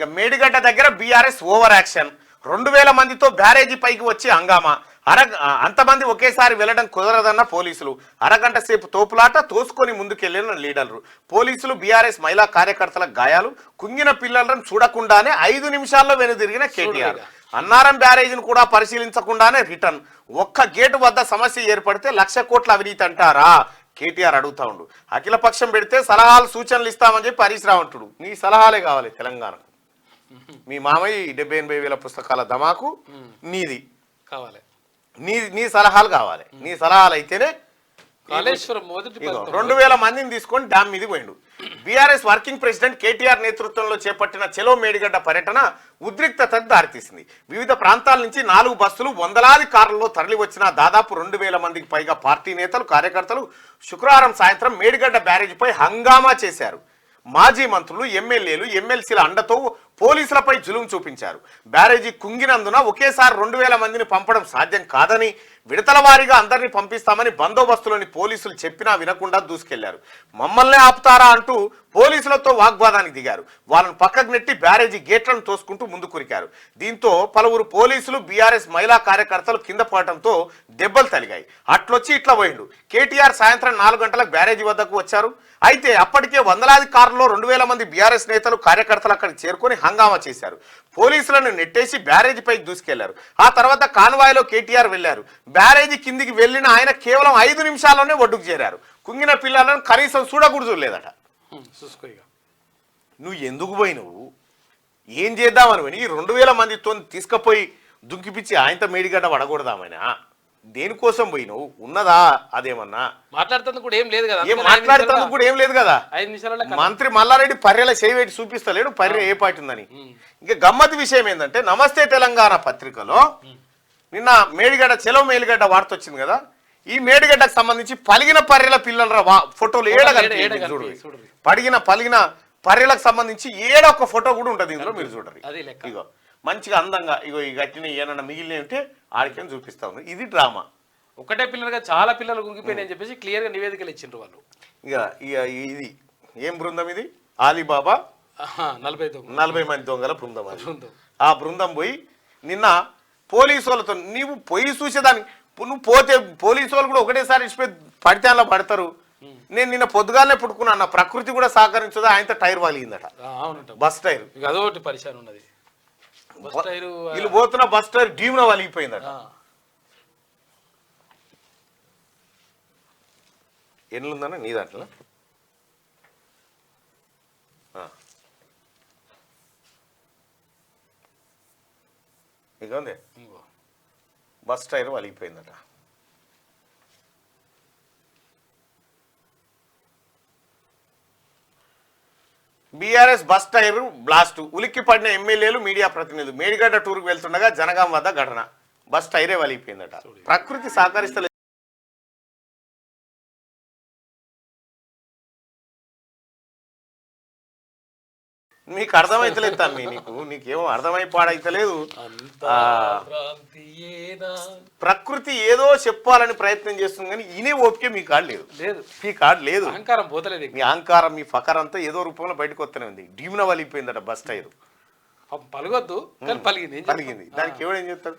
ఇక మేడిగడ్డ దగ్గర BRS over action 2000 మందితో బ్యారేజీ పైకి వచ్చి హంగామా అంతమంది ఒకేసారి వెళ్లడం కుదరదన్న పోలీసులు అరగంట సేపు తోపులాట తోసుకొని ముందుకెళ్లిన లీడర్లు పోలీసులు బీఆర్ఎస్ మహిళా కార్యకర్తల గాయాలు కుంగిన పిల్లలను చూడకుండానే 5 నిమిషాల్లో వెనుదిరిగిన కేటీఆర్ అన్నారం బ్యారేజీని కూడా పరిశీలించకుండానే రిటర్న్ ఒక్క గేటు వద్ద సమస్య ఏర్పడితే 1,00,000 కోట్ల అవినీతి అంటారా కేటీఆర్ అడుగుతా ఉండు అఖిలపక్షం పెడితే సలహాలు సూచనలు ఇస్తామని చెప్పి హరీష్ రావు అంటుడు నీ సలహాలే కావాలి తెలంగాణకు మీ మామయ్య 70-80 వేల పుస్తకాల ధమాకు నీది కావాలి నీ సలహాలు కావాలి నీ సలహాలు అయితేనే 2000 మందిని తీసుకొని డ్యామ్ మీది పోయిండు బీఆర్ఎస్ వర్కింగ్ ప్రెసిడెంట్ కేటీఆర్ నేతృత్వంలో చేపట్టిన చెలో మేడిగడ్డ పర్యటన ఉద్రిక్తతకు దారితీసింది వివిధ ప్రాంతాల నుంచి 4 బస్సులు వందలాది కార్లలో తరలి వచ్చిన దాదాపు 2000 మందికి పైగా పార్టీ నేతలు కార్యకర్తలు శుక్రవారం సాయంత్రం మేడిగడ్డ బ్యారేజీపై హంగామా చేశారు మాజీ మంత్రులు ఎమ్మెల్యేలు ఎమ్మెల్సీల అండతో పోలీసులపై జులుం చూపించారు బ్యారేజీ కుంగినందున ఒకేసారి 2000 మందిని పంపడం సాధ్యం కాదని విడతల వారీగా అందరినీ పంపిస్తామని బందోబస్తులోని పోలీసులు చెప్పినా వినకుండా దూసుకెళ్లారు మమ్మల్నే ఆపుతారా అంటూ పోలీసులతో వాగ్వాదానికి దిగారు వాళ్ళని పక్కకు నెట్టి బ్యారేజీ గేట్లను తోసుకుంటూ ముందు కురికారు దీంతో పలువురు పోలీసులు బీఆర్ఎస్ మహిళా కార్యకర్తలు కింద పడటంతో దెబ్బలు తలిగాయి అట్లొచ్చి ఇట్లా పోయిండు కేటీఆర్ సాయంత్రం 4 గంటలకు బ్యారేజీ వద్దకు వచ్చారు అయితే అప్పటికే వందలాది కారులో 2000 మంది బీఆర్ఎస్ నేతలు కార్యకర్తలు అక్కడికి చేరుకొని హంగామా చేశారు పోలీసులను నెట్టేసి బ్యారేజీ పైకి దూసుకెళ్లారు ఆ తర్వాత కాన్వాయ్లో కేటీఆర్ వెళ్లారు బ్యారేజీ కిందికి వెళ్లిన ఆయన కేవలం 5 నిమిషాల్లోనే ఒడ్డుకు చేరారు కుంగిన పిల్లలను కనీసం చూడకూడదులేదట నువ్వు ఎందుకు పోయినవు ఏం చేద్దామని పోయి 2000 మందితో తీసుకుపోయి దుంకిపిచ్చి ఆయనతో మేడిగడ్డ పడకూడదామైనా దేనికోసం పోయినవు ఉన్నదా అదేమన్నా మాట్లాడుతుంది కూడా ఏం లేదు కదా మాట్లాడుతుంది కూడా ఏం లేదు కదా మంత్రి మల్లారెడ్డి పర్రెల చేయబెట్టి చూపిస్తలేడు పర్రె ఏ పార్టీ ఉందని ఇంకా గమ్మత్ విషయం ఏంటంటే నమస్తే తెలంగాణ పత్రికలో నిన్న మేడిగడ్డ చెలో మేడిగడ్డ వార్త వచ్చింది కదా ఈ మేడిగడ్డకు సంబంధించి పలిగిన పర్రెల పిల్లల ఫోటోలు పలిగిన పర్రెలకు సంబంధించి ఒక ఫోటో కూడా ఉంటుంది ఇందులో మీరు చూడరు ఇగో మంచిగా అందంగా ఇగో ఈ గట్టిన ఏమన్నా మిగిలిన ఉంటే ఆడికని చూపిస్తా ఉంది ఇది డ్రామా ఒకటే పిల్లలుగా చాలా పిల్లలు గుంగిపోయినాయని చెప్పేసి క్లియర్ గా నివేదికలు ఇచ్చిండ్రు వాళ్ళు ఇక ఇది ఏం బృందం ఇది ఆలీబాబా 40 మంది దొంగల బృందం ఆ బృందం పోయి నిన్న పోలీసు వాళ్ళతో నీవు పోయి చూసేదాన్ని నువ్వు పోతే పోలీసు వాళ్ళు కూడా ఒకటేసారి ఇచ్చిపోయి పడితే అలా పడతారు నేను నిన్న పొద్దుగానే పుట్టుకున్నా నా ప్రకృతి కూడా సహకరించదా ఆయనతో టైర్ వాలిగిందట బస్ టైర్ అదొకటి పరిచయం ఉన్నది వీళ్ళు పోతున్న బస్ టైర్ డీమ్న వలిగిపోయిందట ఎన్నుందన్న నీ దాంట్లో ఇక ఉంది బస్ టైర్ వలిగిపోయిందట బీఆర్ఎస్ బస్ టైర్ బ్లాస్ట్ ఉలిక్కి పడిన ఎమ్మెల్యేలు మీడియా ప్రతినిధులు మేడిగడ్డ టూర్కు వెళ్తుండగా జనగాం వద్ద ఘటన బస్ టైరే వలిగిపోయిందట ప్రకృతి సహకరిస్తలేదు మీకు అర్థమైతలేదు తమ్మి నీకేమో అర్థమైపాడైతలేదు ప్రకృతి ఏదో చెప్పాలని ప్రయత్నం చేస్తుంది కానీ ఇనే ఓపికే మీ కాడ లేదు మీ కాడ లేదు అహంకారం పోతలేదు మీ అహంకారం మీ ఫకర్ అంతా ఏదో రూపంలో బయటకు వస్తూనే ఉంది డీమ్న వలిగిపోయిందట బస్ టైర్ పలగొద్దు పలిగింది దానికి ఎవడేం చెప్తాడు